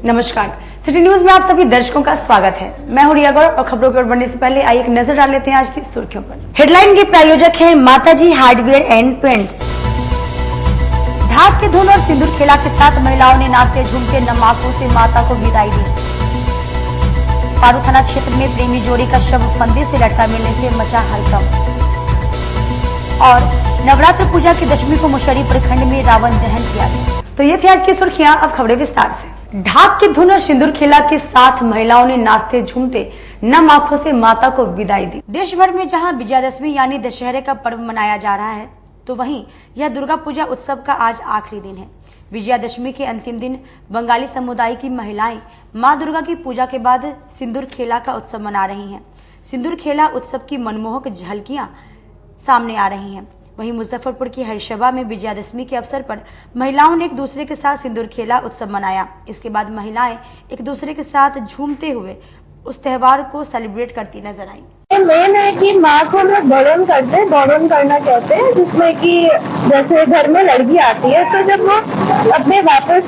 नमस्कार, city news में आप सभी दर्शकों का स्वागत है। मैं हूं रिया गौर और खबरों की ओर बढ़ने से पहले आइए एक नजर डाल लेते हैं आज की सुर्खियों पर। हेडलाइन के प्रायोजक हैं माताजी हार्डवेयर एंड पेंट्स। ढाक के धुन और सिंदूर खेला के साथ महिलाओं ने नाचते झूमते नमाकों से माता को विदाई दी। पारू थाना क्षेत्र में प्रेमी जोड़ी का शव फंदे से लटका मिलने से मचा हड़कंप। और नवरात्र पूजा की दशमी को मुशर्री प्रखंड में रावण दहन किया गया। तो ये थी आज की सुर्खियां, अब खबरें विस्तार से। ढाक की धुन और सिंदूर खेला के साथ महिलाओं ने नाचते झूमते नम आंखों से माता को विदाई दी। देश भर में जहां विजयादशमी यानी दशहरे का पर्व मनाया जा रहा है, तो वहीं यह दुर्गा पूजा उत्सव का आज आखिरी दिन है। विजयादशमी के अंतिम दिन बंगाली समुदाय की महिलाएं मां दुर्गा की पूजा के बाद सिंदूर खेला का उत्सव मना रही हैं। सिंदूर खेला उत्सव की मनमोहक झलकियां सामने आ रही हैं। वहीं मुजफ्फरपुर की हरिशबा में विजयादशमी के अवसर पर महिलाओं ने एक दूसरे के साथ सिंदूर खेला उत्सव मनाया। इसके बाद महिलाएं एक दूसरे के साथ झूमते हुए उस त्योहार को सेलिब्रेट करती नजर आई। मेन है कि माँ को लोग बड़ोन करते हैं, बड़ोन करना कहते हैं, जिसमें कि जैसे घर में लड़की आती है तो जब वो अपने वापस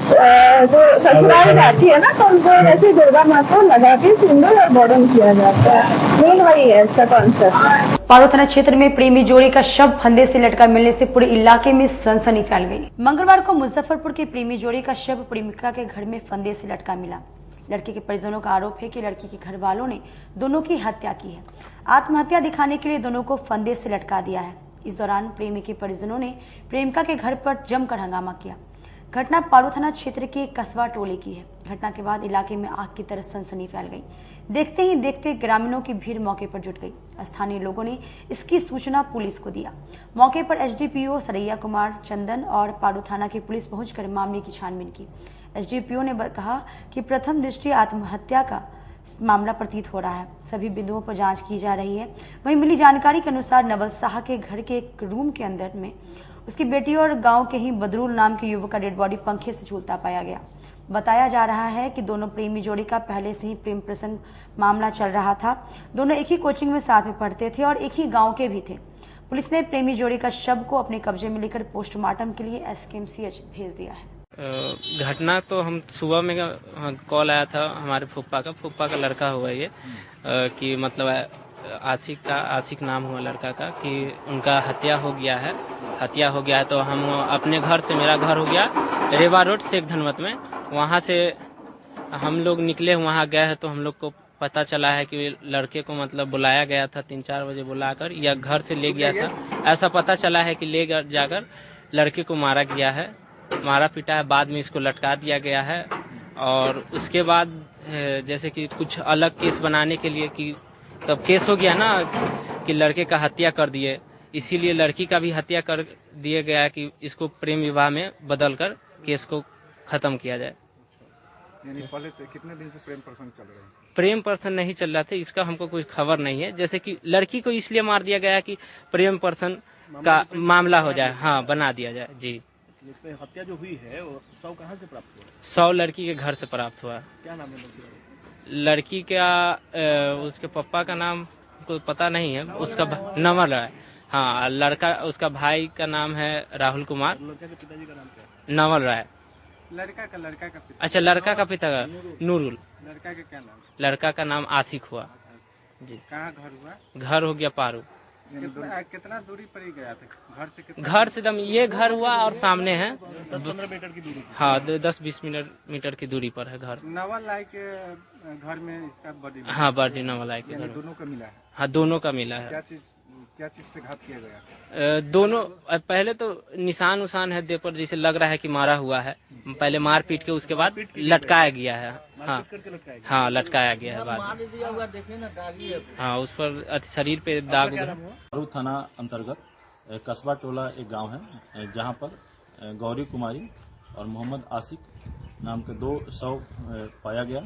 जो ससुराल जाती है ना, तो उनको ऐसे दुर्गा माँ को लगा के सिंदूर और बड़ोन किया जाता है। मेन वही है इसका कॉन्सेप्ट। पारू थाना क्षेत्र में प्रेमी जोड़ी का शव फंदे से लटका मिलने से पूरे इलाके में सनसनी फैल गई। मंगलवार को मुजफ्फरपुर के प्रेमी जोड़ी का शव प्रेमिका के घर में फंदे से लटका मिला। लड़की के परिजनों का आरोप है कि लड़की के घर वालों ने दोनों की हत्या की है। आत्महत्या दिखाने के लिए दोनों को फंदे से लटका दिया है। इस दौरान प्रेमी के परिजनों ने प्रेमिका के घर पर जमकर हंगामा किया। घटना पारू थाना क्षेत्र के कस्बा टोले की है। घटना के बाद इलाके में आग की तरह सनसनी फैल गई। देखते ही देखते ग्रामीणों की भीड़ मौके पर जुट गई। स्थानीय लोगों ने इसकी सूचना पुलिस को दिया। मौके पर एसडीपीओ सरैया कुमार चंदन और पारू थाना की पुलिस पहुंचकर मामले की छानबीन की। एसडीपीओ ने कहा कि प्रथम दृष्टि आत्महत्या का मामला प्रतीत हो रहा है। सभी बिंदुओं पर जांच की जा रही है। वहीं मिली जानकारी के अनुसार नवल शाह के घर के एक रूम के अंदर में उसकी बेटी और गांव के ही बदरुल नाम के युवक का डेड बॉडी पंखे से झूलता पाया गया। बताया जा रहा है कि दोनों प्रेमी जोड़ी का पहले से ही प्रेम प्रसंग मामला चल रहा था। दोनों एक ही कोचिंग में साथ में पढ़ते थे और एक ही गांव के भी थे। पुलिस ने प्रेमी जोड़ी का शव को अपने कब्जे में लेकर पोस्टमार्टम के लिए एसकेएमसीएच भेज दिया है। घटना तो हम सुबह में कॉल आया था हमारे फूफा का लड़का हुआ ये कि मतलब आशिक नाम हुआ लड़का का कि उनका हत्या हो गया है। तो हम अपने घर से, मेरा घर हो गया रेवा रोड शेख धनवत में, वहाँ से हम लोग निकले, वहाँ गए हैं तो हम लोग को पता चला है कि लड़के को मतलब बुलाया गया था 3-4 बजे बुलाकर, या घर से ले गया था, ऐसा पता चला है कि ले जाकर लड़के को मारा गया है, मारा पीटा है। बाद में इसको लटका दिया गया है। और उसके बाद जैसे कि कुछ अलग केस बनाने के लिए कि तब केस हो गया ना कि लड़के का हत्या कर दिए, इसीलिए लड़की का भी हत्या कर दिया गया कि इसको प्रेम विवाह में बदलकर केस को खत्म किया जाए। यानी पहले से कितने दिन से प्रेम प्रसंग चल रहा है? प्रेम प्रसंग नहीं चल रहा था, इसका हमको कुछ खबर नहीं है। जैसे कि लड़की को इसलिए मार दिया गया कि प्रेम प्रसंग का मामला हो जाए, हाँ बना दिया जाए जी। इसमें हत्या जो हुई है वो शव कहाँ से प्राप्त हुआ? शव लड़की के घर से प्राप्त हुआ। क्या नाम है लड़की का? उसके पापा का नाम को पता नहीं है, उसका नवल राय। हाँ, लड़का उसका भाई का नाम है राहुल कुमार। लड़का के पिताजी का नाम क्या है? नवल राय। लड़का का पिता? अच्छा, लड़का का पिता का नूरुल। लड़का का क्या नाम? लड़का का नाम आशिक हुआ जी। कहाँ घर हुआ? घर हो गया पारू। कितना दूरी पर ही गया था घर से? घर से दम ये घर हुआ और सामने है 10-15 मीटर की दूरी। हाँ, 10-20 मीटर की दूरी पर है घर। नवल राय के घर में इसका बॉडी? हाँ, बॉडी नवल राय के घर। दोनों का मिला है? हाँ, दोनों का मिला है। क्या चीज से घात किया गया? दोनों पहले तो निशान उसान है देह पर, जैसे लग रहा है कि मारा हुआ है। पहले मार पीट के उसके बाद लटकाया गया है। हाँ, लटकाया गया है बाद में। हाँ, उस पर शरीर पे दाग। पारू थाना अंतर्गत कस्बा टोला एक गांव है, जहां पर गौरी कुमारी और मोहम्मद आशिक नाम के 2 शव पाया गया।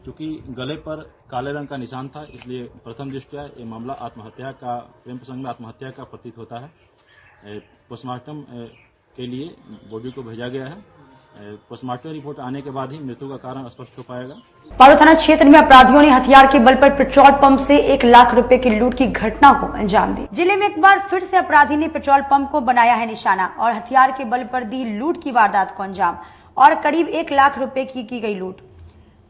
चूंकि गले पर काले रंग का निशान था, इसलिए प्रथम दृष्टया ये मामला आत्महत्या का, प्रेम प्रसंग में आत्महत्या का प्रतीत होता है। पोस्टमार्टम के लिए बॉडी को भेजा गया है। पोस्टमार्टम रिपोर्ट आने के बाद ही मृत्यु का कारण स्पष्ट हो पाएगा। पारू थाना क्षेत्र में अपराधियों ने हथियार के बल पर पेट्रोल पंप से 1 लाख रुपए की लूट की घटना को अंजाम दी। जिले में एक बार फिर से अपराधी ने पेट्रोल पंप को बनाया है निशाना और हथियार के बल पर दी लूट की वारदात को अंजाम। और करीब 1 लाख रुपए की गई लूट।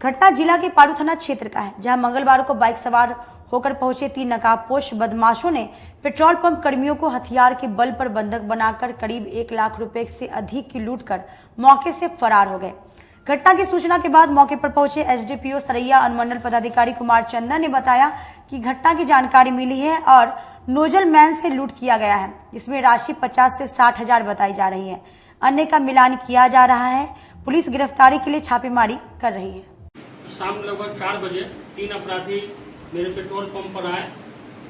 घटना जिला के पारू थाना क्षेत्र का है, जहां मंगलवार को बाइक सवार होकर पहुंचे 3 नकाबपोश बदमाशों ने पेट्रोल पंप कर्मियों को हथियार के बल पर बंधक बनाकर करीब 1 लाख रुपए से अधिक की लूट कर मौके से फरार हो गए। घटना की सूचना के बाद मौके पर पहुंचे एसडीपीओ सरैया अनुमंडल पदाधिकारी कुमार चंदन ने बताया कि घटना की जानकारी मिली है और नोजल मैन से लूट किया गया है, जिसमें राशि 50 से 60 हजार बताई जा रही है। अन्य का मिलान किया जा रहा है। पुलिस गिरफ्तारी के लिए छापेमारी कर रही है। शाम लगभग 4 बजे 3 अपराधी मेरे पेट्रोल पंप पर आए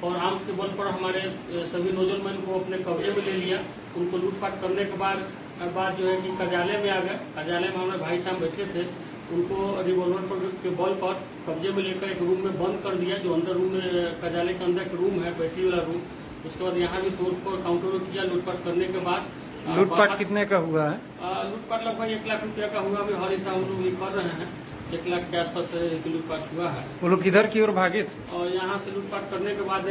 और आर्म्स के बल पर हमारे सभी नोजलमैन को अपने कब्जे में ले लिया। उनको लूटपाट करने के बाद जो है कि कार्यालय में आ गए। कार्यालय में हमारे भाई साहब बैठे थे, उनको रिवॉल्वर के बल पर कब्जे में लेकर एक रूम में बंद कर दिया, जो अंदर रूम कार्यालय के अंदर एक रूम है, बैटरी वाला रूम। उसके बाद यहाँ भी तोड़फोड़ काउंटर किया। लूटपाट करने के बाद लूटपाट कितने का हुआ है? लूटपाट लगभग 1 लाख रुपया का हुआ। अभी हर हिसाब हम लोग ये कर रहे हैं। 1 लाख के आसपास लूटपाट हुआ है। वो लोग किधर की ओर भागे थे? और यहाँ से लूटपाट करने के बाद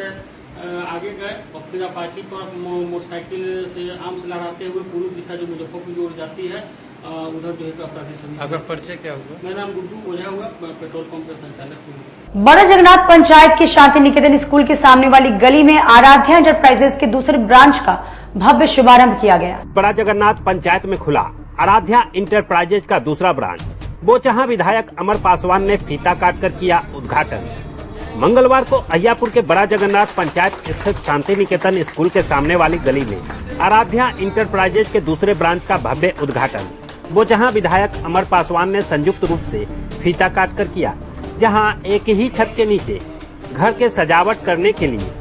आगे गए और फिर अपाची पर मोटरसाइकिल से आर्म्स लहराते हुए पूरी दिशा जो मुजफ्फरपुर की ओर जाती है उधर जो है अपराधी सभी। आपका परिचय क्या हुआ? मेरा नाम गुड्डू ओझा हुआ, पेट्रोल पंप का संचालक हूँ। बड़ा जगन्नाथ पंचायत के शांति निकेतन स्कूल के सामने वाली गली में आराध्या एंटरप्राइजेस के दूसरे ब्रांच का भव्य शुभारंभ किया गया। बड़ा जगन्नाथ पंचायत में खुला आराध्या इंटरप्राइजेज का दूसरा ब्रांच। बोचहां विधायक अमर पासवान ने फीता काटकर किया उद्घाटन। मंगलवार को अहियापुर के बड़ा जगन्नाथ पंचायत स्थित शांति निकेतन स्कूल के सामने वाली गली में आराध्या इंटरप्राइजेज के दूसरे ब्रांच का भव्य उद्घाटन बोचहां विधायक अमर पासवान ने संयुक्त रूप से फीता काटकर किया, जहां एक ही छत के नीचे घर के सजावट करने के लिए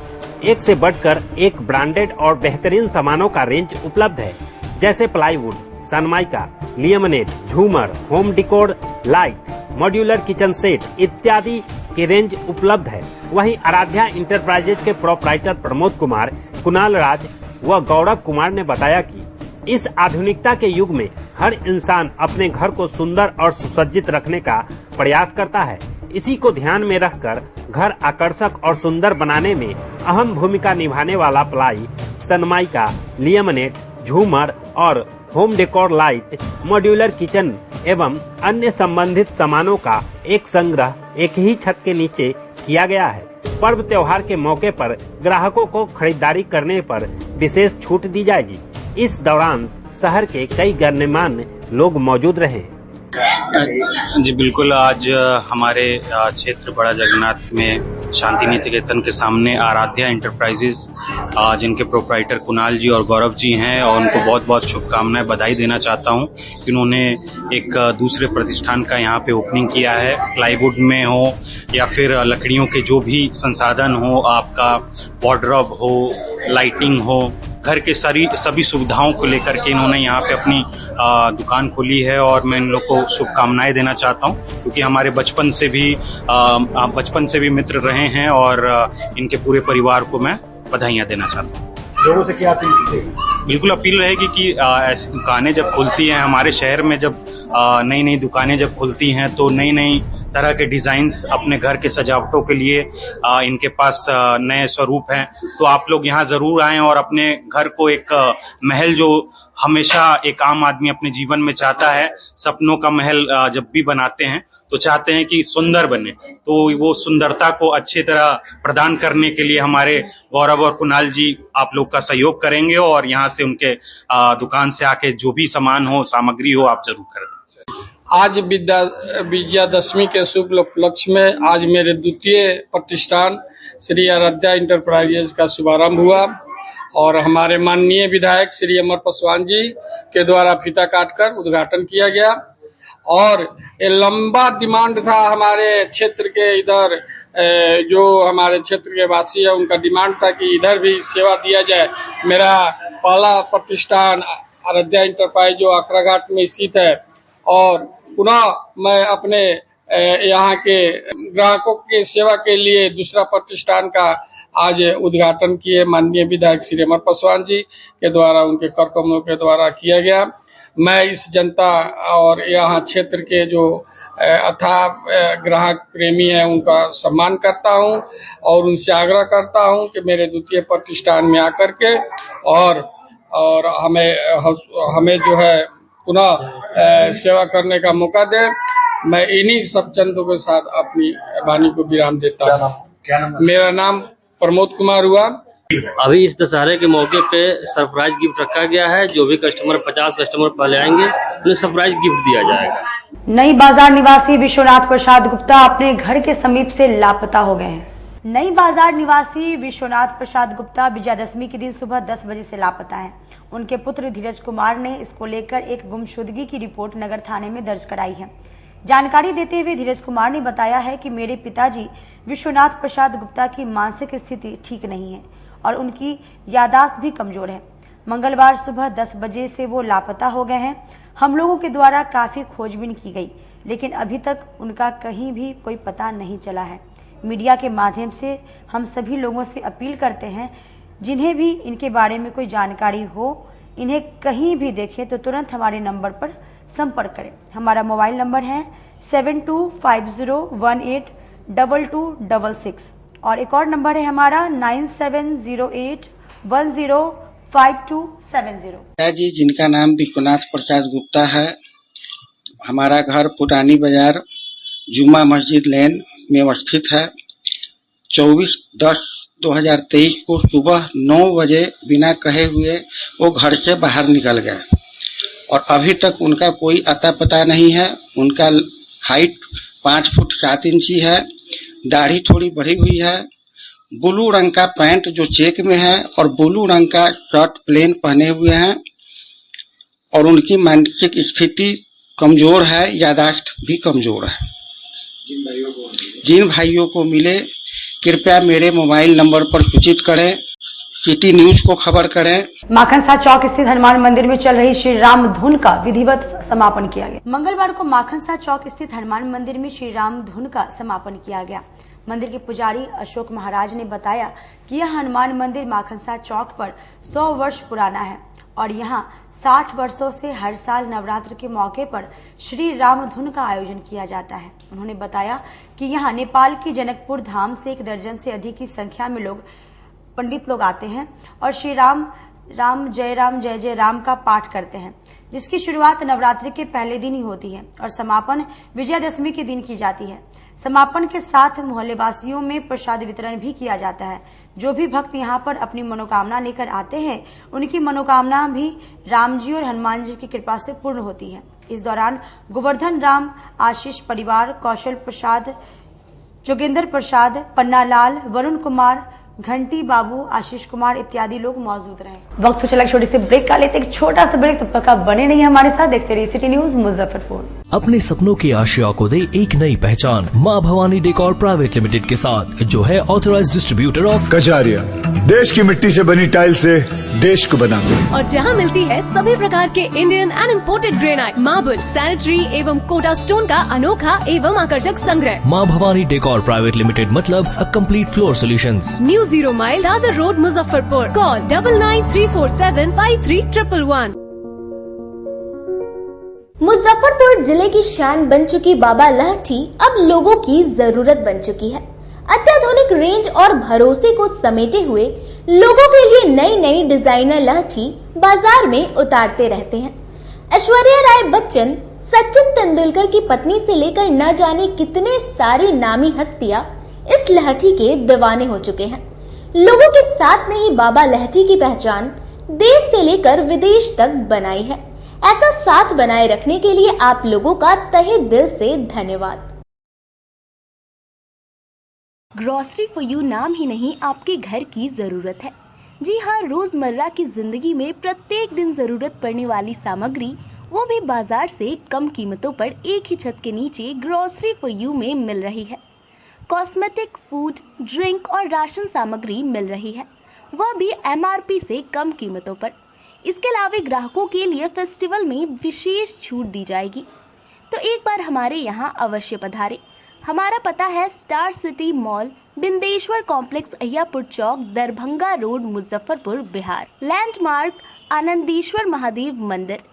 एक से बढ़कर एक ब्रांडेड और बेहतरीन सामानों का रेंज उपलब्ध है, जैसे प्लाईवुड, सनमाइका, लियमनेट, झूमर, home डिकोर, light, modular kitchen set इत्यादि की रेंज उपलब्ध है। वहीं आराध्या इंटरप्राइजेज के प्रोप्राइटर प्रमोद कुमार, कुणाल राज व गौरव कुमार ने बताया कि इस आधुनिकता के युग में हर इंसान अपने घर को सुंदर और सुसज्जित रखने का प्रयास करता है। इसी को ध्यान में रखकर घर आकर्षक और सुंदर बनाने में अहम भूमिका निभाने वाला प्लाई, सनमाइका, लियमनेट, झूमर और home decor light, modular kitchen एवं अन्य संबंधित सामानों का एक संग्रह एक ही छत के नीचे किया गया है। पर्व त्योहार के मौके पर ग्राहकों को खरीदारी करने पर विशेष छूट दी जाएगी। इस दौरान शहर के कई गण्यमान्य लोग मौजूद रहे। जी बिल्कुल, आज हमारे क्षेत्र बड़ा जगन्नाथ में शांति निकेतन के सामने आराध्या इंटरप्राइजेज जिनके प्रोप्राइटर कुणाल जी और गौरव जी हैं, और उनको बहुत बहुत शुभकामनाएं, बधाई देना चाहता हूं कि उन्होंने एक दूसरे प्रतिष्ठान का यहां पे ओपनिंग किया है। प्लाईवुड में हो या फिर लकड़ियों के जो भी संसाधन हो, आपका वार्डरोब हो, लाइटिंग हो, घर के सभी सुविधाओं को लेकर के इन्होंने यहाँ पे अपनी दुकान खोली है। और मैं इन लोग को शुभकामनाएं देना चाहता हूँ, क्योंकि हमारे बचपन से भी मित्र रहे हैं, और इनके पूरे परिवार को मैं बधाइयाँ देना चाहता हूँ। लोगों से क्या अपील? बिल्कुल अपील रहेगी कि ऐसी दुकानें जब खुलती हैं हमारे शहर में, जब नई नई दुकानें जब खुलती हैं तो नई नई तरह के डिजाइन्स अपने घर के सजावटों के लिए इनके पास नए स्वरूप हैं। तो आप लोग यहाँ जरूर आएं और अपने घर को एक महल, जो हमेशा एक आम आदमी अपने जीवन में चाहता है, सपनों का महल जब भी बनाते हैं तो चाहते हैं कि सुंदर बने। तो वो सुंदरता को अच्छी तरह प्रदान करने के लिए हमारे गौरव और कुणाल जी आप लोग का सहयोग करेंगे, और यहाँ से उनके दुकान से आके जो भी सामान हो, सामग्री हो, आप जरूर कर दें। आज विजयादशमी के शुभ उपलक्ष्य में आज मेरे द्वितीय प्रतिष्ठान श्री आराध्या इंटरप्राइजेज का शुभारंभ हुआ, और हमारे माननीय विधायक श्री अमर पासवान जी के द्वारा फीता काटकर उद्घाटन किया गया। और ये लंबा डिमांड था हमारे क्षेत्र के, इधर जो हमारे क्षेत्र के वासी है उनका डिमांड था कि इधर भी सेवा दिया जाए। मेरा पहला प्रतिष्ठान आराध्या इंटरप्राइज जो आकरा घाट में स्थित है, और पुनः मैं अपने यहाँ के ग्राहकों की सेवा के लिए दूसरा प्रतिष्ठान का आज उद्घाटन किए माननीय विधायक श्री अमर पासवान जी के द्वारा, उनके कर कमलों के द्वारा किया गया। मैं इस जनता और यहाँ क्षेत्र के जो अथाह ग्राहक प्रेमी हैं उनका सम्मान करता हूँ, और उनसे आग्रह करता हूँ कि मेरे द्वितीय प्रतिष्ठान में आकर के और हमें जो है पुनः सेवा करने का मौका दे। मैं इन्हीं सब चंदों के साथ अपनी वाणी को विराम देता हूँ। मेरा नाम प्रमोद कुमार हुआ। अभी इस दशहरे के मौके पे सरप्राइज गिफ्ट रखा गया है। जो भी कस्टमर 50 कस्टमर पहले आएंगे उन्हें सरप्राइज गिफ्ट दिया जाएगा। नई बाजार निवासी विश्वनाथ प्रसाद गुप्ता अपने घर के समीप से लापता हो गए हैं। नई बाजार निवासी विश्वनाथ प्रसाद गुप्ता विजयादशमी के दिन सुबह 10 बजे से लापता हैं। उनके पुत्र धीरज कुमार ने इसको लेकर एक गुमशुदगी की रिपोर्ट नगर थाने में दर्ज कराई है। जानकारी देते हुए धीरज कुमार ने बताया है कि मेरे पिताजी विश्वनाथ प्रसाद गुप्ता की मानसिक स्थिति ठीक नहीं है और उनकी याददाश्त भी कमजोर है। मंगलवार सुबह 10 बजे से वो लापता हो गए हैं। हम लोगों के द्वारा काफी खोजबीन की गई, लेकिन अभी तक उनका कहीं भी कोई पता नहीं चला है। मीडिया के माध्यम से हम सभी लोगों से अपील करते हैं, जिन्हें भी इनके बारे में कोई जानकारी हो, इन्हें कहीं भी देखें तो तुरंत हमारे नंबर पर संपर्क करें। हमारा मोबाइल नंबर है 7250182266 और एक और नंबर है हमारा 9708105270। जी, जिनका नाम विश्वनाथ प्रसाद गुप्ता है, हमारा घर पुरानी बाजार जुम्मा मस्जिद लेन में स्थित है। 24/10/2023 को सुबह 9 बजे बिना कहे हुए वो घर से बाहर निकल गए और अभी तक उनका कोई अता पता नहीं है। उनका हाइट 5 फुट 7 इंची है, दाढ़ी थोड़ी बढ़ी हुई है, ब्लू रंग का पैंट जो चेक में है और ब्लू रंग का शर्ट प्लेन पहने हुए हैं और उनकी मानसिक स्थिति कमजोर है, यादाश्त भी कमजोर है। जिन भाइयों को मिले कृपया मेरे मोबाइल नंबर पर सूचित करें, सिटी न्यूज को खबर करें। माखनसा चौक स्थित हनुमान मंदिर में चल रही श्री राम धुन का विधिवत समापन किया गया। मंगलवार को माखनसा चौक स्थित हनुमान मंदिर में श्री राम धुन का समापन किया गया। मंदिर के पुजारी अशोक महाराज ने बताया कि यह हनुमान मंदिर माखनसा चौक पर 100 वर्ष पुराना है और यहाँ 60 वर्षों से हर साल नवरात्र के मौके पर श्री राम धुन का आयोजन किया जाता है। उन्होंने बताया कि यहाँ नेपाल के जनकपुर धाम से 1 दर्जन से अधिक की संख्या में पंडित लोग आते हैं और श्री राम जय जय राम का पाठ करते हैं, जिसकी शुरुआत नवरात्रि के पहले दिन ही होती है और समापन विजयादशमी के दिन की जाती है। समापन के साथ मोहल्लेवासियों में प्रसाद वितरण भी किया जाता है। जो भी भक्त यहाँ पर अपनी मनोकामना लेकर आते हैं, उनकी मनोकामना भी राम जी और हनुमान जी की कृपा से पूर्ण होती है। इस दौरान गोवर्धन राम, आशीष परिवार, कौशल प्रसाद, जोगेंद्र प्रसाद, पन्ना लाल, वरुण कुमार, घंटी बाबू, आशीष कुमार इत्यादि लोग मौजूद रहे। वक्त तो चला छोटी सी ब्रेक का, लेते एक छोटा सा ब्रेक। तब तक आप बने नहीं हमारे साथ, देखते रहिए सिटी न्यूज मुजफ्फरपुर। अपने सपनों की आशिया को दे एक नई पहचान माँ भवानी डेकोर प्राइवेट लिमिटेड के साथ, जो है ऑथराइज्ड डिस्ट्रीब्यूटर ऑफ कजारिया। देश की मिट्टी से बनी टाइल से देश को बनाते हैं और जहाँ मिलती है सभी प्रकार के Indian and imported granite, marble, sanitary एवं कोटा स्टोन का अनोखा एवं आकर्षक संग्रह। माँ भवानी डेकोर प्राइवेट लिमिटेड मतलब a complete floor solutions. New 0 mile Dadar road Muzaffarpur. Call 9934753111। Muzaffarpur जिले की शान बन चुकी बाबा लहठी अब लोगों की जरूरत बन चुकी है। अत्याधुनिक रेंज और भरोसे को समेटे हुए लोगों के लिए नई नई डिजाइनर लहठी बाजार में उतारते रहते हैं। ऐश्वर्या राय बच्चन, सचिन तेंदुलकर की पत्नी से लेकर न जाने कितने सारी नामी हस्तियां इस लहठी के दीवाने हो चुके हैं। लोगों के साथ ने ही बाबा लहठी की पहचान देश से लेकर विदेश तक बनाई है। ऐसा साथ बनाए रखने के लिए आप लोगों का तहे दिल से धन्यवाद। ग्रोसरी फॉर यू नाम ही नहीं, आपके घर की जरूरत है। जी हाँ, रोजमर्रा की जिंदगी में प्रत्येक दिन जरूरत पड़ने वाली सामग्री, वो भी बाजार से कम कीमतों पर एक ही छत के नीचे ग्रोसरी फॉर यू में मिल रही है। कॉस्मेटिक, फूड, ड्रिंक और राशन सामग्री मिल रही है, वह भी MRP से कम कीमतों पर। इसके अलावा ग्राहकों के लिए फेस्टिवल में विशेष छूट दी जाएगी, तो एक बार हमारे यहाँ अवश्य पधारें। हमारा पता है star city mall, Bindeshwar complex, Ayyapur Chowk, Darbhanga road, Muzaffarpur, Bihar. Landmark Anandeshwar Mahadev Mandir.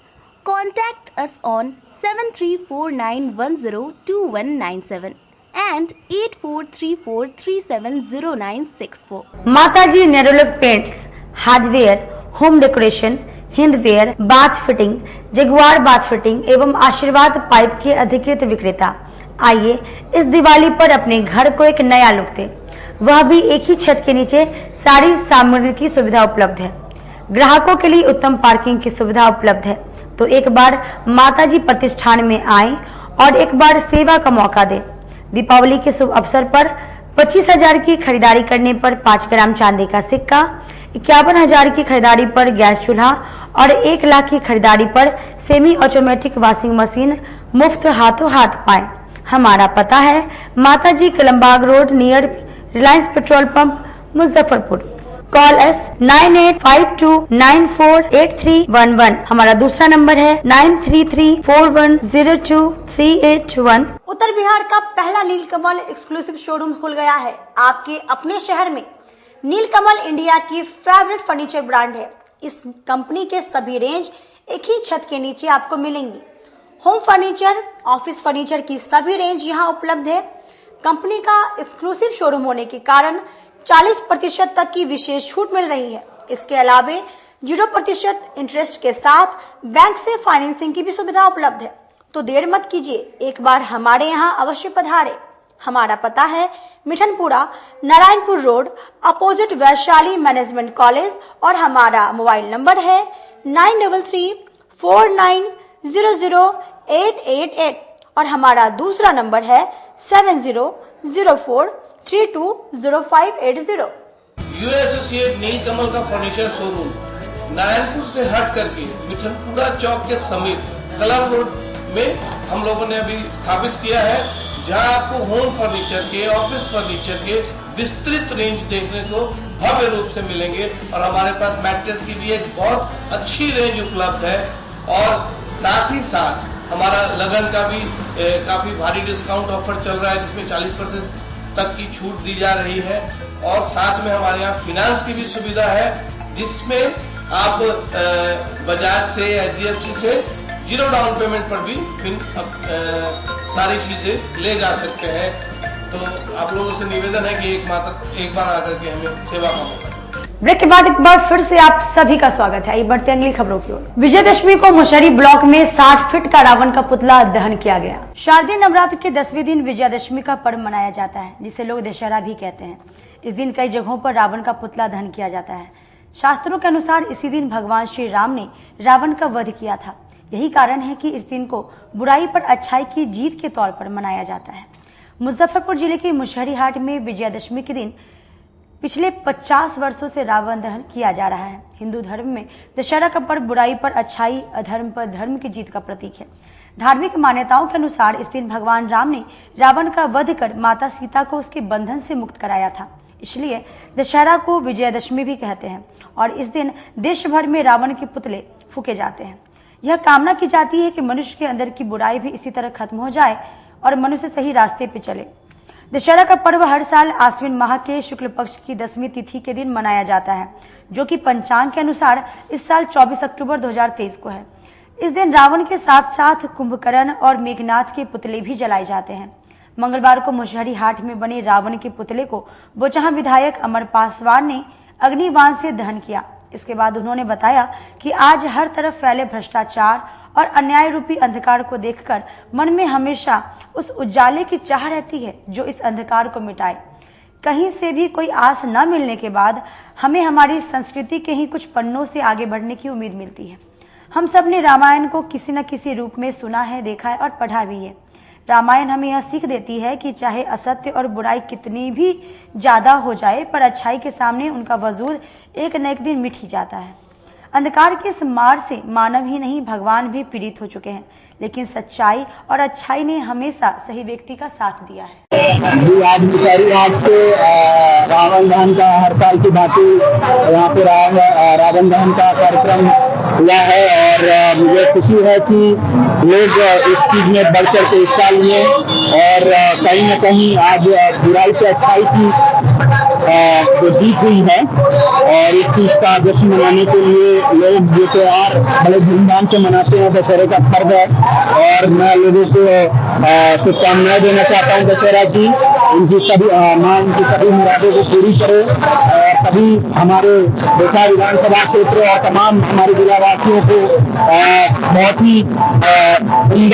Contact us on 7349102197 and 8434370964। Mataji Nerolac paints, hardware, home decoration, Hindware bath fitting, Jaquar bath fitting एवं आशीर्वाद पाइप के अधिकृत विक्रेता। आइए इस दिवाली पर अपने घर को एक नया लुक दें, वह भी एक ही छत के नीचे सारी सामग्री की सुविधा उपलब्ध है। ग्राहकों के लिए उत्तम पार्किंग की सुविधा उपलब्ध है। तो एक बार माताजी प्रतिष्ठान में आएं और एक बार सेवा का मौका दें। दीपावली के शुभ अवसर पर 25,000 की खरीदारी करने पर 5 ग्राम चांदी का सिक्का, 51,000 की खरीदारी पर गैस चूल्हा और 1 लाख की खरीदारी पर सेमी ऑटोमेटिक वॉशिंग मशीन मुफ्त हाथों हाथ पाएं। हमारा पता है माताजी Kalambagh road near Reliance petrol pump Muzaffarpur. Call S 9852948311। हमारा दूसरा नंबर है 9334102381। उत्तर बिहार का पहला नीलकमल एक्सक्लूसिव शोरूम खुल गया है आपके अपने शहर में। नीलकमल इंडिया की फेवरेट फर्नीचर ब्रांड है। इस कंपनी के सभी रेंज एक ही छत के नीचे आपको मिलेंगी। होम फर्नीचर, ऑफिस फर्नीचर की सभी रेंज यहाँ उपलब्ध है। कंपनी का एक्सक्लूसिव शोरूम होने के कारण 40% तक की विशेष छूट मिल रही है। इसके अलावे 0% इंटरेस्ट के साथ बैंक से फाइनेंसिंग की भी सुविधा उपलब्ध है। तो देर मत कीजिए, एक बार हमारे यहाँ अवश्य पधारे। हमारा पता है Mithanpura, Narayanpur road, opposite Vaishali management college और हमारा मोबाइल नंबर है 9334900888 और हमारा दूसरा नंबर है 7004320580। यू एसोसिएट नीलकमल का फर्नीचर शोरूम नारायणपुर से हट करके मिठनपुरा चौक के समीप क्लब रोड में हम लोगों ने अभी स्थापित किया है, जहां आपको होम फर्नीचर के, ऑफिस फर्नीचर के विस्तृत रेंज देखने को भव्य रूप से मिलेंगे। और हमारे पास मैट्रेस की भी एक बहुत अच्छी रेंज उपलब्ध है और साथ ही साथ हमारा लगन का भी काफी भारी डिस्काउंट ऑफर चल रहा है, जिसमें 40% तक की छूट दी जा रही है। और साथ में हमारे यहाँ फिनांस की भी सुविधा है, जिसमें आप बजाज से, HDFC से 0 डाउन पेमेंट पर भी सारी चीजें ले जा सकते हैं। तो आप लोगों से निवेदन है कि एक बार आकर के हमें सेवा का मौका। ब्रेक के बाद एक बार फिर से आप सभी का स्वागत है। बढ़ते अगली खबरों की ओर। विजयदशमी को मुशहरी ब्लॉक में 60 फीट का रावण का पुतला दहन किया गया। शारदीय नवरात्र के 10वें दिन विजयदशमी का पर्व मनाया जाता है, जिसे लोग दशहरा भी कहते हैं। इस दिन कई जगहों पर रावण का पुतला दहन किया जाता है। शास्त्रों के अनुसार इसी दिन भगवान श्री राम ने रावण का वध किया था। यही कारण है कि इस दिन को बुराई पर अच्छाई की जीत के तौर पर मनाया जाता है। मुजफ्फरपुर जिले के मुशहरी हाट में विजयादशमी के दिन पिछले 50 वर्षों से रावण दहन किया जा रहा है। हिंदू धर्म में दशहरा का पर्व बुराई पर अच्छाई, अधर्म पर धर्म की जीत का प्रतीक है। धार्मिक मान्यताओं के अनुसार इस दिन भगवान राम ने रावण का वध कर माता सीता को उसके बंधन से मुक्त कराया था। इसलिए दशहरा को विजयादशमी भी कहते हैं और इस दिन देश भर में रावण के पुतले फूके जाते हैं। यह कामना की जाती है कि मनुष्य के अंदर की बुराई भी इसी तरह खत्म हो जाए और मनुष्य सही रास्ते पे चले। दशहरा का पर्व हर साल आश्विन माह के शुक्ल पक्ष की 10वीं तिथि के दिन मनाया जाता है, जो कि पंचांग के अनुसार इस साल 24 अक्टूबर 2023 को है। इस दिन रावण के साथ साथ कुंभकर्ण और मेघनाथ के पुतले भी जलाए जाते हैं। मंगलवार को मुशहरी हाट में बने रावण के पुतले को बोचहां विधायक अमर पासवान ने अग्निबाण से दहन किया। इसके बाद उन्होंने बताया कि आज हर तरफ फैले भ्रष्टाचार और अन्याय रूपी अंधकार को देखकर मन में हमेशा उस उजाले की चाह रहती है जो इस अंधकार को मिटाए। कहीं से भी कोई आस न मिलने के बाद हमें हमारी संस्कृति के ही कुछ पन्नों से आगे बढ़ने की उम्मीद मिलती है। हम सब ने रामायण को किसी न किसी रूप में सुना है, देखा है और पढ़ा भी है। रामायण हमें यह सीख देती है कि चाहे असत्य और बुराई कितनी भी ज्यादा हो जाए, पर अच्छाई के सामने उनका वजूद एक न एक दिन मिट ही जाता है। अंधकार के इस मार से मानव ही नहीं भगवान भी पीड़ित हो चुके हैं, लेकिन सच्चाई और अच्छाई ने हमेशा सही व्यक्ति का साथ दिया है। आज मुशहरी हाट पे रावण दहन का हर साल की भांति यहाँ पे रावण दहन का कार्यक्रम हुआ है और मुझे खुशी है कि लोग इस चीज में बढ़ चढ़ के हिस्सा लिए और कहीं न कहीं आज बुराई पे अच्छाई की जो जीत हुई है और इस चीज का जश्न मनाने के लिए लोग ये त्योहार बड़े धूमधाम से मनाते हैं। दशहरे का पर्व है और मैं लोगों को शुभकामनाएं देना चाहता हूँ दशहरा की इनकी सभी माँ इनकी सभी मुरादों को पूरी करे और सभी हमारे बेटा विधानसभा क्षेत्र और तमाम हमारे जिलावासियों को बहुत ही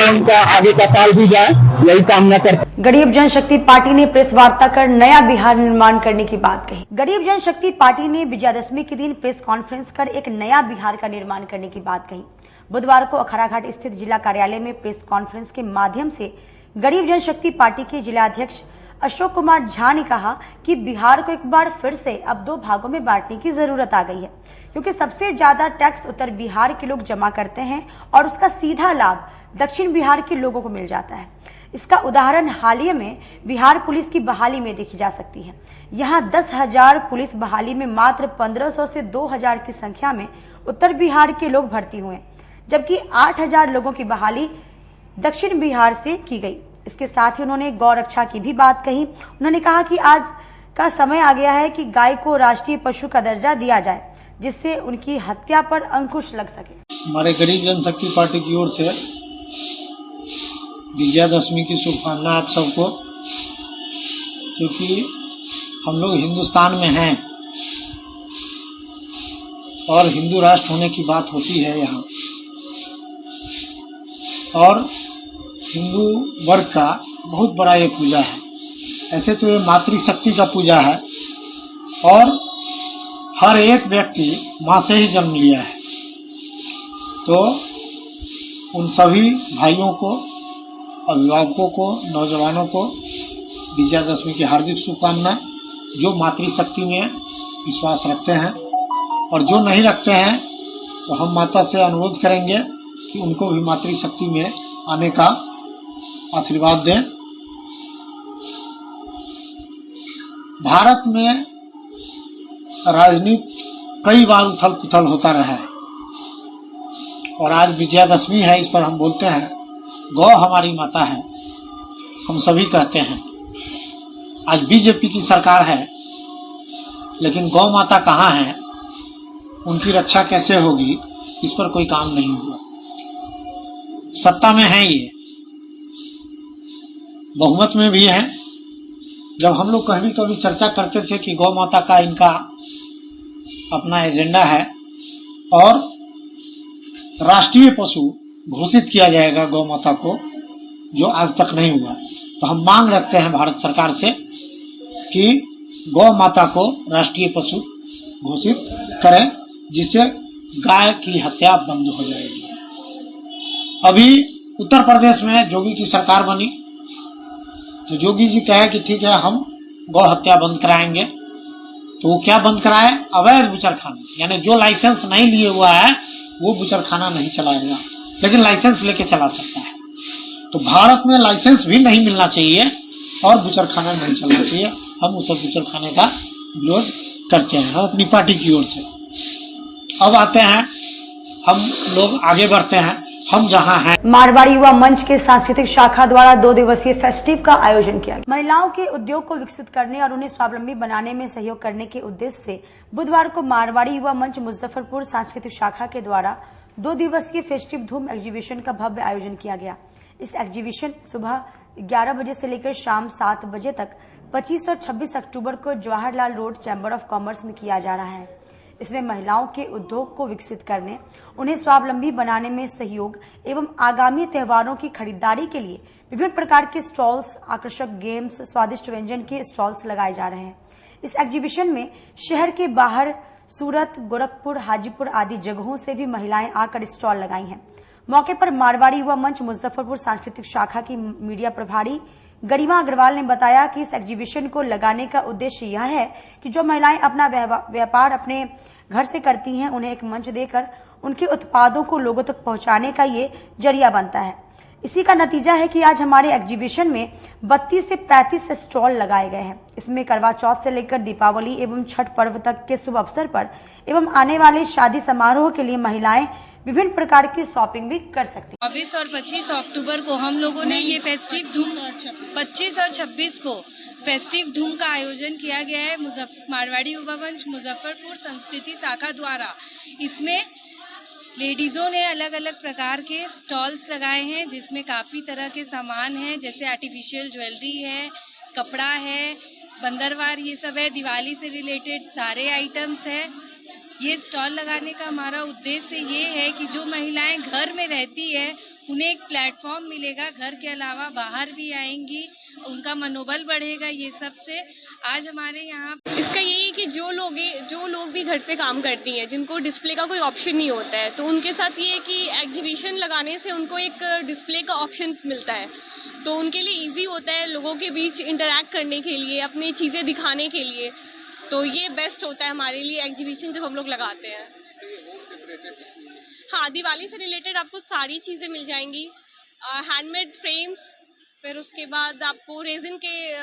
इनका आगे का साल भी जाए, यही कामना करते। गरीब जनशक्ति पार्टी ने प्रेस वार्ता कर नया बिहार निर्माण करने की बात कही। गरीब जनशक्ति पार्टी ने विजयादशमी के दिन प्रेस कॉन्फ्रेंस कर एक नया बिहार का निर्माण करने की बात कही। बुधवार को अखाड़ाघाट स्थित जिला कार्यालय में प्रेस कॉन्फ्रेंस के माध्यम से गरीब जनशक्ति पार्टी के जिलाध्यक्ष अशोक कुमार झा ने कहा कि बिहार को एक बार फिर से अब 2 भागों में बांटने की जरूरत आ गई है, क्योंकि सबसे ज्यादा टैक्स उत्तर बिहार के लोग जमा करते हैं और उसका सीधा लाभ दक्षिण बिहार के लोगों को मिल जाता है। इसका उदाहरण हाल ही में बिहार पुलिस की बहाली में देखी जा सकती है। यहाँ 10,000 पुलिस बहाली में मात्र 1500 से 2000 की संख्या में उत्तर बिहार के लोग भर्ती हुए, जबकि 8000 लोगों की बहाली दक्षिण बिहार से की गई। इसके साथ ही उन्होंने गौ रक्षा की भी बात कही। उन्होंने कहा कि आज का समय आ गया है कि गाय को राष्ट्रीय पशु का दर्जा दिया जाए, जिससे उनकी हत्या पर अंकुश लग सके। हमारे गरीब जनशक्ति पार्टी की ओर से विजयादशमी की शुभकामना आप सबको, क्योंकि हम लोग हिंदुस्तान में हैं और हिंदू राष्ट्र होने की बात होती है यहाँ, और हिंदू वर्ग का बहुत बड़ा ये पूजा है। ऐसे तो ये मातृशक्ति का पूजा है और हर एक व्यक्ति माँ से ही जन्म लिया है। तो उन सभी भाइयों को, अभिभावकों को, नौजवानों को विजयादशमी की हार्दिक शुभकामनाएं, जो मातृशक्ति में विश्वास रखते हैं, और जो नहीं रखते हैं तो हम माता से अनुरोध करेंगे कि उनको भी मातृशक्ति में आने का आशीर्वाद दें। भारत में राजनीति कई बार उथल पुथल होता रहा है और आज विजयादशमी है, इस पर हम बोलते हैं गौ हमारी माता है, हम सभी कहते हैं। आज बीजेपी की सरकार है, लेकिन गौ माता कहाँ है, उनकी रक्षा कैसे होगी, इस पर कोई काम नहीं हुआ। सत्ता में है ये, बहुमत में भी है। जब हम लोग कभी कभी चर्चा करते थे कि गौ माता का इनका अपना एजेंडा है और राष्ट्रीय पशु घोषित किया जाएगा गौ माता को, जो आज तक नहीं हुआ, तो हम मांग रखते हैं भारत सरकार से कि गौ माता को राष्ट्रीय पशु घोषित करें, जिससे गाय की हत्या बंद हो जाएगी। अभी उत्तर प्रदेश में जोगी की सरकार बनी, तो जोगी जी कहे कि ठीक है हम गौ हत्या बंद कराएंगे, तो वो क्या बंद कराए? अवैध बुचड़खाना, यानी जो लाइसेंस नहीं लिए हुआ है वो बुचड़खाना नहीं चलाएगा, लेकिन लाइसेंस लेके चला सकता है। तो भारत में लाइसेंस भी नहीं मिलना चाहिए और बुचड़खाना नहीं चलना चाहिए। हम उस बुचड़खाने का विरोध करते हैं, हम अपनी पार्टी की ओर से। अब आते हैं, हम लोग आगे बढ़ते हैं, हम जहां हैं। मारवाड़ी युवा मंच के सांस्कृतिक शाखा द्वारा 2 दिवसीय फेस्टिव का आयोजन किया गया। महिलाओं के उद्योग को विकसित करने और उन्हें स्वावलंबी बनाने में सहयोग करने के उद्देश्य से बुधवार को मारवाड़ी युवा मंच मुजफ्फरपुर सांस्कृतिक शाखा के द्वारा 2 दिवसीय फेस्टिव धूम एग्जीबिशन का भव्य आयोजन किया गया। इस एग्जीबिशन सुबह 11 बजे से लेकर शाम 7 बजे तक 25 और 26 अक्टूबर को Jawaharlal road chamber of commerce में किया जा रहा है। इसमें महिलाओं के उद्योग को विकसित करने, उन्हें स्वावलंबी बनाने में सहयोग एवं आगामी त्योहारों की खरीदारी के लिए विभिन्न प्रकार के स्टॉल्स, आकर्षक गेम्स, स्वादिष्ट व्यंजन के स्टॉल्स लगाए जा रहे हैं। इस एग्जीबिशन में शहर के बाहर सूरत, गोरखपुर, हाजीपुर आदि जगहों से भी महिलाएं आकर स्टॉल लगाई हैं। मौके पर मारवाड़ी युवा मंच मुजफ्फरपुर सांस्कृतिक शाखा की मीडिया प्रभारी गरिमा अग्रवाल ने बताया कि इस एग्जीबिशन को लगाने का उद्देश्य यह है कि जो महिलाएं अपना व्यापार अपने घर से करती हैं, उन्हें एक मंच देकर उनके उत्पादों को लोगों तक पहुंचाने का ये जरिया बनता है। इसी का नतीजा है कि आज हमारे एग्जीबिशन में 32 से 35 स्टॉल लगाए गए हैं। इसमें करवा चौथ से लेकर दीपावली एवं छठ पर्व तक के शुभ अवसर पर एवं आने वाले शादी समारोह के लिए महिलाएं विभिन्न प्रकार की शॉपिंग भी कर सकती हैं। 24 और 25 अक्टूबर को हम लोगों ने ये फेस्टिव धूम 25 और 26 को फेस्टिव धूम का आयोजन किया गया है मारवाड़ी युवा मंच मुजफ्फरपुर संस्कृति शाखा द्वारा। इसमें लेडीज़ों ने अलग अलग प्रकार के स्टॉल्स लगाए हैं, जिसमें काफ़ी तरह के सामान हैं, जैसे आर्टिफिशियल ज्वेलरी है, कपड़ा है, बंदरवार ये सब है, दिवाली से रिलेटेड सारे आइटम्स है। ये स्टॉल लगाने का हमारा उद्देश्य ये है कि जो महिलाएं घर में रहती है उन्हें एक प्लेटफॉर्म मिलेगा, घर के अलावा बाहर भी आएंगी, उनका मनोबल बढ़ेगा। ये सब से आज हमारे यहाँ इसका यही है कि जो लोग भी घर से काम करती हैं, जिनको डिस्प्ले का कोई ऑप्शन नहीं होता है, तो उनके साथ ये है कि एग्जीबिशन लगाने से उनको एक डिस्प्ले का ऑप्शन मिलता है, तो उनके लिए इजी होता है लोगों के बीच इंटरैक्ट करने के लिए, अपनी चीज़ें दिखाने के लिए। तो ये बेस्ट होता है हमारे लिए एग्जीबिशन जब हम लोग लगाते हैं। हाँ, दिवाली से रिलेटेड आपको सारी चीज़ें मिल जाएंगी, हैंडमेड फ्रेम्स, फिर उसके बाद आपको रेजिन के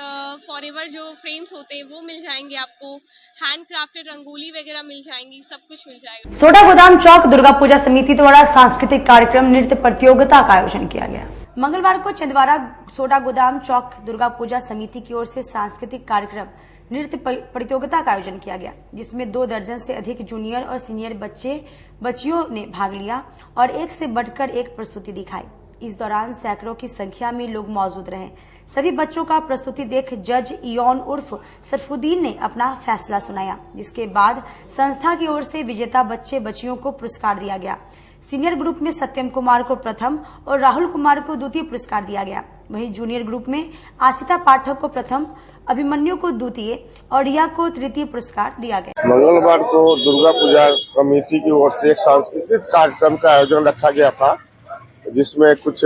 फॉरएवर जो फ्रेम्स होते हैं वो मिल जाएंगे, आपको हैंड क्राफ्टेड रंगोली वगैरह मिल जाएंगी, सब कुछ मिल जाएगा। सोडा गोदाम चौक दुर्गा पूजा समिति द्वारा सांस्कृतिक कार्यक्रम नृत्य प्रतियोगिता का आयोजन किया गया। मंगलवार को छिंदवाड़ा सोडा गोदाम चौक दुर्गा पूजा समिति की ओर से सांस्कृतिक कार्यक्रम नृत्य प्रतियोगिता का आयोजन किया गया, जिसमें 2 दर्जन से अधिक जूनियर और सीनियर बच्चियों ने भाग लिया और एक से बढ़कर एक प्रस्तुति दिखाई। इस दौरान सैकड़ों की संख्या में लोग मौजूद रहे। सभी बच्चों का प्रस्तुति देख जज इयोन उर्फ सरफुद्दीन ने अपना फैसला सुनाया, जिसके बाद संस्था की ओर से विजेता बच्चियों को पुरस्कार दिया गया। सीनियर ग्रुप में सत्यम कुमार को प्रथम और राहुल कुमार को द्वितीय पुरस्कार दिया गया। वहीं जूनियर ग्रुप में आशिता पाठक को प्रथम, अभिमन्यु को द्वितीय और रिया को तृतीय पुरस्कार दिया गया। मंगलवार को दुर्गा पूजा कमेटी की ओर से एक सांस्कृतिक कार्यक्रम का आयोजन रखा गया था, जिसमें कुछ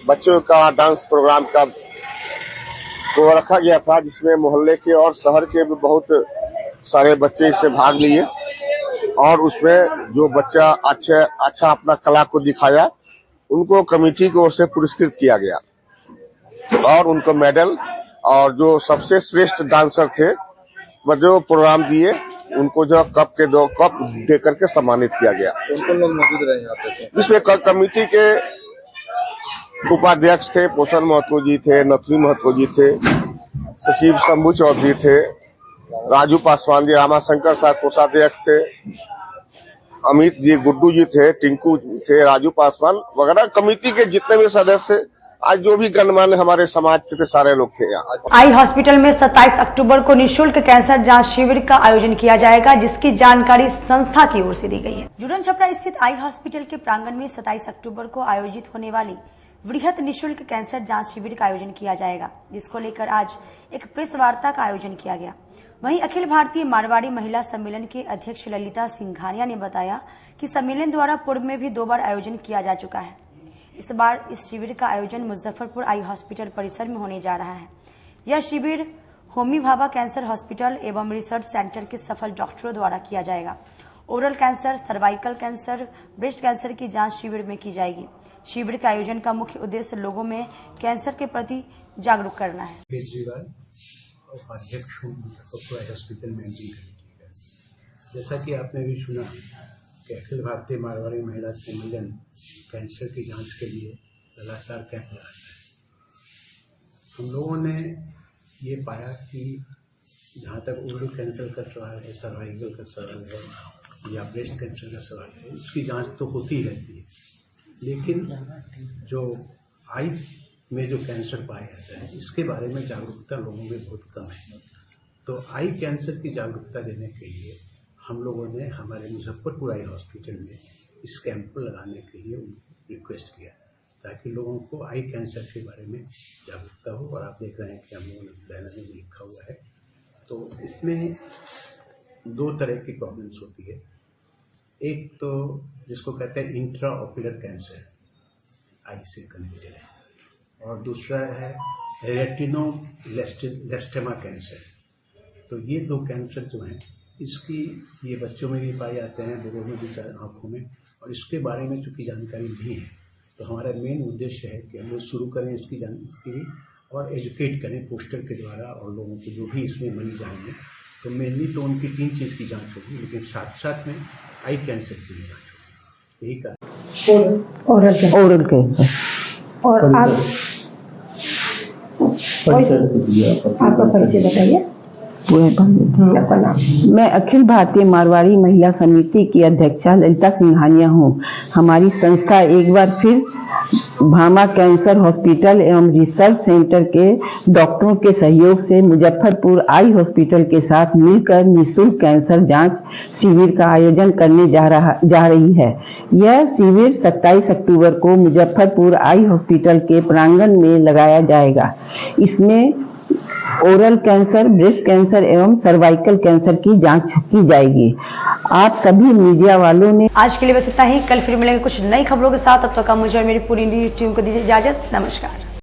बच्चों का डांस प्रोग्राम का को रखा गया था, जिसमें मोहल्ले के और शहर के भी बहुत सारे बच्चे इसमें भाग लिए और उसमें जो बच्चा अच्छा अपना कला को दिखाया उनको कमेटी की ओर से पुरस्कृत किया गया और उनको मेडल, और जो सबसे श्रेष्ठ डांसर थे वो जो प्रोग्राम दिए उनको जो दो कप दे करके सम्मानित किया गया। कौन लोग मौजूद रहे यहाँ पे? जिसमें कमेटी के उपाध्यक्ष थे, पोषण महतो जी थे, नथुनी महतो जी थे, सचिव शंभू चौधरी थे, राजू पासवान जी, रामाशंकर साहब कोषाध्यक्ष थे, अमित जी, गुड्डू जी थे, टिंकू थे, राजू पासवान वगैरह कमेटी के जितने भी सदस्य, आज जो भी गणमान्य हमारे समाज के सारे लोग थे यहाँ। आई हॉस्पिटल में 27 अक्टूबर को निःशुल्क कैंसर जांच शिविर का आयोजन किया जाएगा, जिसकी जानकारी संस्था की ओर से दी गई है। जुड़न छपरा स्थित आई हॉस्पिटल के प्रांगण में 27 अक्टूबर को आयोजित होने वाली वृहत निःशुल्क कैंसर जांच शिविर का आयोजन किया जाएगा, जिसको लेकर आज एक प्रेस वार्ता का आयोजन किया गया। वहीं अखिल भारतीय मारवाड़ी महिला सम्मेलन के अध्यक्ष ललिता सिंघानिया ने बताया कि सम्मेलन द्वारा पूर्व में भी 2 बार आयोजन किया जा चुका है। इस बार इस शिविर का आयोजन मुजफ्फरपुर आई हॉस्पिटल परिसर में होने जा रहा है। यह शिविर होमी भाभा कैंसर हॉस्पिटल एवं रिसर्च सेंटर के सफल डॉक्टरों द्वारा किया जाएगा। Oral cancer, cervical cancer, breast cancer की जांच शिविर में की जाएगी। शिविर के आयोजन का मुख्य उद्देश्य लोगों में कैंसर के प्रति जागरूक करना है। उपाध्यक्ष हूँ मुजफ्फरपुर हॉस्पिटल मैनेजिंग कमेटी का। जैसा कि आपने भी सुना कि अखिल भारतीय मारवाड़ी महिला सम्मेलन कैंसर की जांच के लिए लगातार कैंप लगाता है। हम लोगों ने ये पाया कि जहाँ तक ओरल कैंसर का सवाल है, सर्वाइकल का सवाल है या ब्रेस्ट कैंसर का सवाल है, उसकी जांच तो होती रहती है, लेकिन जो आई में जो कैंसर पाया जाता है इसके बारे में जागरूकता लोगों में बहुत कम है। तो आई कैंसर की जागरूकता देने के लिए हम लोगों ने हमारे मुजफ्फरपुर आई हॉस्पिटल में इस कैंप को लगाने के लिए उनको रिक्वेस्ट किया, ताकि लोगों को आई कैंसर के बारे में जागरूकता हो। और आप देख रहे हैं कि हम लोगों ने बैनर में लिखा हुआ है। तो इसमें 2 तरह की प्रॉब्लम्स होती है। एक तो जिसको कहते हैं इंट्रा ऑक्यूलर कैंसर, आई से कनेक्टेड है, और दूसरा है रेटिनोब्लास्टोमा कैंसर। तो ये 2 कैंसर जो हैं इसकी ये बच्चों में भी पाए जाते हैं, बड़ों में भी, आँखों में, और इसके बारे में चूँकि जानकारी नहीं है तो हमारा मेन उद्देश्य है कि हम लोग शुरू करें इसकी भी और एजुकेट करें पोस्टर के द्वारा, और लोगों को जो भी इसमें मरीज आएंगे तो मेनली तो उनकी 3 चीज़ की जाँच होगी, लेकिन साथ साथ में आई कैंसर की भी जाँच होगी। यही कारण ओरल कैंसर। और आपका परिचय बताइए। मैं अखिल भारतीय मारवाड़ी महिला समिति की अध्यक्षा ललिता सिंघानिया हूँ। हमारी संस्था एक बार फिर भामा कैंसर हॉस्पिटल एवं रिसर्च सेंटर के डॉक्टरों के सहयोग से मुजफ्फरपुर आई हॉस्पिटल के साथ मिलकर निःशुल्क कैंसर जांच शिविर का आयोजन करने जा रही है। यह शिविर 27 अक्टूबर को मुजफ्फरपुर आई हॉस्पिटल के प्रांगण में लगाया जाएगा। इसमें ओरल कैंसर, ब्रेस्ट कैंसर एवं सर्वाइकल कैंसर की जांच की जाएगी। आप सभी मीडिया वालों ने आज के लिए बस इतना ही। कल फिर मिलेंगे कुछ नई खबरों के साथ। अब तक मुझे और मेरी पूरी टीम को दीजिए इजाजत। नमस्कार।